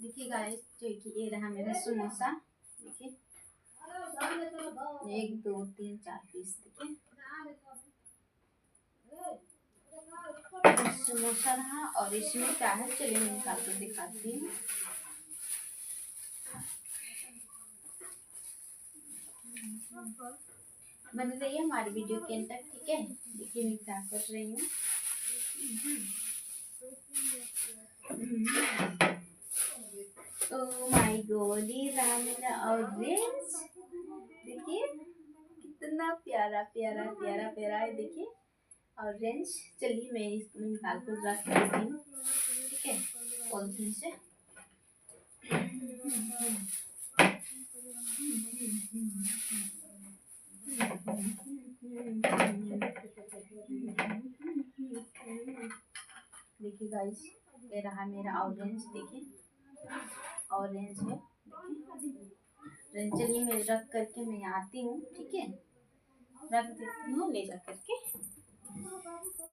देखिए गाइस, जो कि ये रहा मेरा समोसा। देखिए 1 2 3 4 पीस। देखिए समोसा रहा, और इसमें क्या है चलिए मैं निकाल कर दिखाती हूँ। बने रहिए हमारी वीडियो के अंत तक, ठीक है। देखिए मैं क्या कर रही हूँ। ओ माय गॉड, ये रहा मेरा ऑरेंज। देखिए कितना प्यारा प्यारा प्यारा प्यारा है। देखिए ऑरेंज। चलिए मैं इसको निकाल कर रख देती हूँ, ठीक है, पॉलिथीन से। देखिए गाइस, ये रहा मेरा ऑरेंज। देखिए ऑरेंज है। देखिए चलिए मैं रख करके मैं आती हूँ, ठीक है, रख देती हूँ ले जा करके।